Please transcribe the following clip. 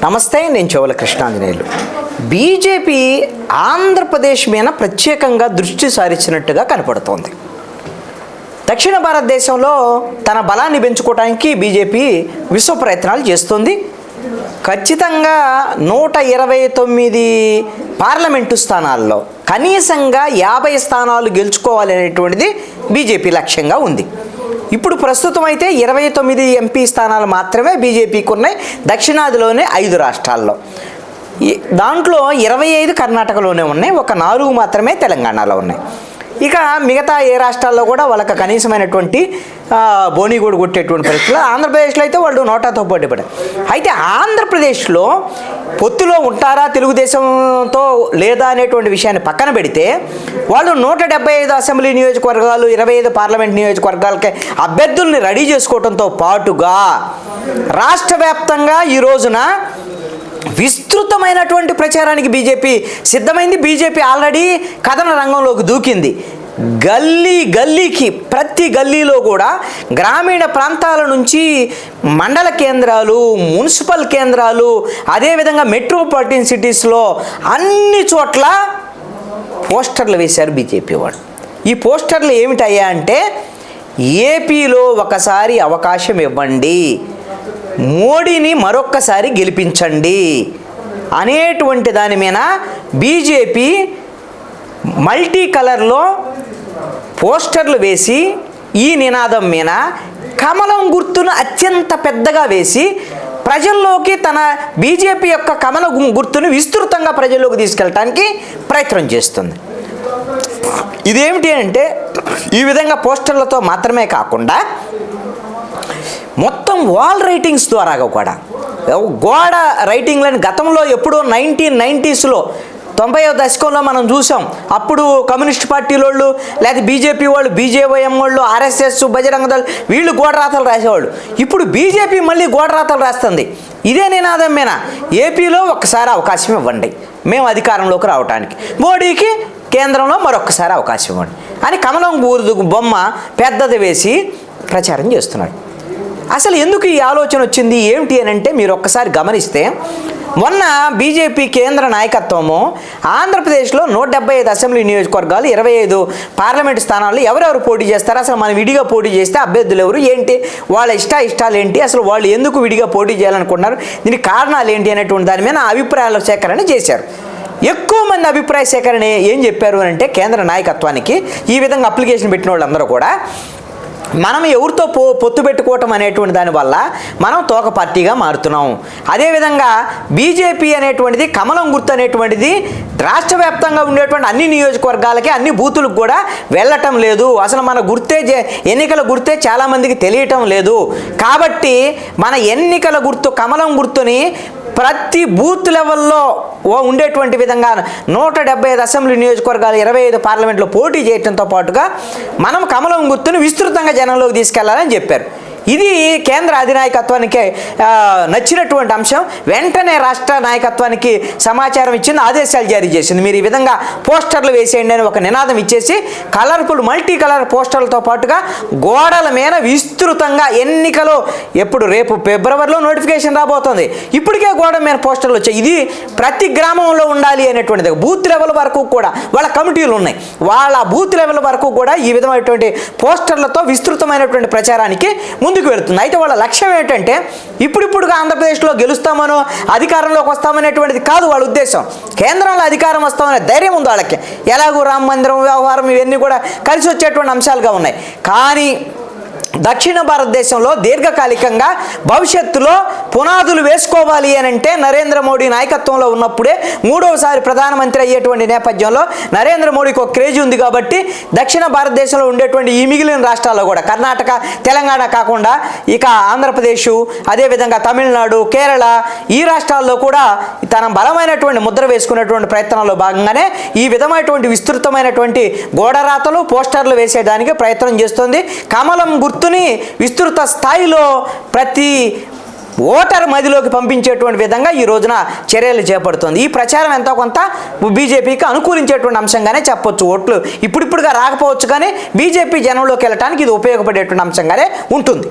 నమస్తే, నేను చెవుల కృష్ణాంజనేయులు. బీజేపీ ఆంధ్రప్రదేశ్ మీద ప్రత్యేకంగా దృష్టి సారించినట్టుగా కనపడుతోంది. దక్షిణ భారతదేశంలో తన బలాన్ని పెంచుకోవడానికి బీజేపీ విశ్వ ప్రయత్నాలు చేస్తుంది. ఖచ్చితంగా 129 పార్లమెంటు స్థానాల్లో కనీసంగా 50 స్థానాలు గెలుచుకోవాలనేటువంటిది బీజేపీ లక్ష్యంగా ఉంది. ఇప్పుడు ప్రస్తుతం అయితే 29 ఎంపీ స్థానాలు మాత్రమే బీజేపీకి ఉన్నాయి దక్షిణాదిలోనే 5 రాష్ట్రాల్లో. దాంట్లో 25 కర్ణాటకలోనే ఉన్నాయి, ఒక 4 మాత్రమే తెలంగాణలో ఉన్నాయి. ఇక మిగతా ఏ రాష్ట్రాల్లో కూడా వాళ్ళకి కనీసమైనటువంటి బోనీగూడు కొట్టేటువంటి పరిస్థితులు. ఆంధ్రప్రదేశ్లో అయితే వాళ్ళు నోటాతో పోటీ పడారు. అయితే ఆంధ్రప్రదేశ్లో పొత్తులో ఉంటారా తెలుగుదేశంతో లేదా అనేటువంటి విషయాన్ని పక్కన పెడితే వాళ్ళు 175 అసెంబ్లీ నియోజకవర్గాలు, 25 పార్లమెంట్ నియోజకవర్గాలకి అభ్యర్థుల్ని రెడీ చేసుకోవడంతో పాటుగా రాష్ట్ర వ్యాప్తంగా ఈ రోజున విస్తృతమైనటువంటి ప్రచారానికి బీజేపీ సిద్ధమైంది. బీజేపీ ఆల్రెడీ కథన రంగంలోకి దూకింది. గల్లీకి ప్రతి గల్లీలో కూడా గ్రామీణ ప్రాంతాల నుంచి మండల కేంద్రాలు, మున్సిపల్ కేంద్రాలు, అదేవిధంగా మెట్రోపాలిటన్ సిటీస్లో అన్ని చోట్ల పోస్టర్లు వేశారు బీజేపీ వాళ్ళు. ఈ పోస్టర్లు ఏమిటయ్యా అంటే, ఏపీలో ఒకసారి అవకాశం ఇవ్వండి, మోడీని మరొక్కసారి గెలిపించండి అనేటువంటి దాని మీద బీజేపీ మల్టీ కలర్లో పోస్టర్లు వేసి ఈ నినాదం మీద కమలం గుర్తును అత్యంత పెద్దగా వేసి ప్రజల్లోకి తన బీజేపీ యొక్క కమల గుర్తును విస్తృతంగా ప్రజల్లోకి తీసుకెళ్ళటానికి ప్రయత్నం చేస్తుంది. ఇదేమిటి అంటే, ఈ విధంగా పోస్టర్లతో మాత్రమే కాకుండా మొత్తం వాల్ రైటింగ్స్ ద్వారా కూడా, గోడ రైటింగ్లని గతంలో ఎప్పుడో 1990స్లో 90వ దశకంలో మనం చూసాం. అప్పుడు కమ్యూనిస్ట్ పార్టీ వాళ్ళు, లేదా బీజేపీ వాళ్ళు, బీజేవైఎం వాళ్ళు, ఆర్ఎస్ఎస్, బజరంగ దళ్ వీళ్ళు గోడరాతలు రాసేవాళ్ళు. ఇప్పుడు బీజేపీ మళ్ళీ గోడరాతలు రాస్తుంది. ఇదే నినాదం మీద ఏపీలో ఒక్కసారి అవకాశం ఇవ్వండి మేము అధికారంలోకి రావడానికి, మోడీకి కేంద్రంలో మరొక్కసారి అవకాశం ఇవ్వండి అని కమలం బొమ్మ పెద్దది వేసి ప్రచారం చేస్తున్నాడు. అసలు ఎందుకు ఈ ఆలోచన వచ్చింది ఏమిటి అని అంటే, మీరు ఒక్కసారి గమనిస్తే మొన్న బీజేపీ కేంద్ర నాయకత్వము ఆంధ్రప్రదేశ్లో 175 అసెంబ్లీ నియోజకవర్గాలు, 25 పార్లమెంటు స్థానాల్లో ఎవరెవరు పోటీ చేస్తారు, అసలు మనం విడిగా పోటీ చేస్తే అభ్యర్థులు ఎవరు, ఏంటి వాళ్ళ ఇష్టాలు ఏంటి, అసలు వాళ్ళు ఎందుకు విడిగా పోటీ చేయాలనుకుంటున్నారు, దీనికి కారణాలు ఏంటి అనేటువంటి దాని మీద అభిప్రాయాల సేకరణ చేశారు. ఎక్కువ మంది అభిప్రాయ సేకరణ ఏం చెప్పారు అని అంటే, కేంద్ర నాయకత్వానికి ఈ విధంగా అప్లికేషన్ పెట్టిన వాళ్ళందరూ కూడా మనం ఎవరితో పొత్తు పెట్టుకోవటం అనేటువంటి దానివల్ల మనం తోక పార్టీగా మారుతున్నాం. అదేవిధంగా బీజేపీ అనేటువంటిది కమలం గుర్తు అనేటువంటిది రాష్ట్ర వ్యాప్తంగా ఉండేటువంటి అన్ని నియోజకవర్గాలకి, అన్ని బూతులకు కూడా వెళ్ళటం లేదు. అసలు మన గుర్తే ఎన్నికల గుర్తే చాలామందికి తెలియటం లేదు. కాబట్టి మన ఎన్నికల గుర్తు కమలం గుర్తుని ప్రతి బూత్ లెవెల్లో ఉండేటువంటి విధంగా 175 అసెంబ్లీ నియోజకవర్గాలు, 25 పార్లమెంట్లో పోటీ చేయడంతో పాటుగా మనం కమలం గుర్తును విస్తృతంగా జనంలోకి తీసుకెళ్లాలని చెప్పారు. ఇది కేంద్ర అధినాయకత్వానికి నచ్చినటువంటి అంశం. వెంటనే రాష్ట్ర నాయకత్వానికి సమాచారం ఇచ్చింది, ఆదేశాలు జారీ చేసింది. మీరు ఈ విధంగా పోస్టర్లు వేసేయండి అని ఒక నినాదం ఇచ్చేసి కలర్ఫుల్ మల్టీ కలర్ పోస్టర్లతో పాటుగా గోడల మీద విస్తృతంగా ఎన్నికలు ఎప్పుడు రేపు ఫిబ్రవరిలో నోటిఫికేషన్ రాబోతుంది, ఇప్పటికే గోడ మీద పోస్టర్లు వచ్చాయి. ఇది ప్రతి గ్రామంలో ఉండాలి అనేటువంటిది. బూత్ లెవెల్ వరకు కూడా వాళ్ళ కమిటీలు ఉన్నాయి, వాళ్ళ బూత్ లెవెల్ వరకు కూడా ఈ విధమైనటువంటి పోస్టర్లతో విస్తృతమైనటువంటి ప్రచారానికి ముందుకు వెళుతుంది. అయితే వాళ్ళ లక్ష్యం ఏంటంటే, ఇప్పుడిప్పుడుగా ఆంధ్రప్రదేశ్లో గెలుస్తామనో అధికారంలోకి వస్తామనేటువంటిది కాదు వాళ్ళ ఉద్దేశం. కేంద్రంలో అధికారం వస్తామనే ధైర్యం ఉంది వాళ్ళకి. ఎలాగో రామ మందిరం వ్యవహారం ఇవన్నీ కూడా కలిసి వచ్చేటువంటి అంశాలుగా ఉన్నాయి. కానీ దక్షిణ భారతదేశంలో దీర్ఘకాలికంగా భవిష్యత్తులో పునాదులు వేసుకోవాలి అని అంటే నరేంద్ర మోడీ నాయకత్వంలో ఉన్నప్పుడే 3వసారి ప్రధానమంత్రి అయ్యేటువంటి నేపథ్యంలో నరేంద్ర మోడీకి ఒక క్రేజ్ ఉంది. కాబట్టి దక్షిణ భారతదేశంలో ఉండేటువంటి ఈ మిగిలిన రాష్ట్రాల్లో కూడా కర్ణాటక, తెలంగాణ కాకుండా ఇక ఆంధ్రప్రదేశ్, అదేవిధంగా తమిళనాడు, కేరళ ఈ రాష్ట్రాల్లో కూడా తన బలమైనటువంటి ముద్ర వేసుకునేటువంటి ప్రయత్నంలో భాగంగానే ఈ విధమైనటువంటి విస్తృతమైనటువంటి గోడరాతలు, పోస్టర్లు వేసేదానికి ప్రయత్నం చేస్తుంది. కమలం గుర్తుని విస్తృత స్థాయిలో ప్రతి ఓటర్ మదిలోకి పంపించేటువంటి విధంగా ఈ రోజున చర్యలు చేపడుతుంది. ఈ ప్రచారం ఎంతో కొంత బీజేపీకి అనుకూలించేటువంటి అంశంగానే చెప్పొచ్చు. ఓట్లు ఇప్పుడిప్పుడుగా రాకపోవచ్చు, కానీ బీజేపీ జనంలోకి వెళ్ళడానికి ఇది ఉపయోగపడేటువంటి అంశంగానే ఉంటుంది.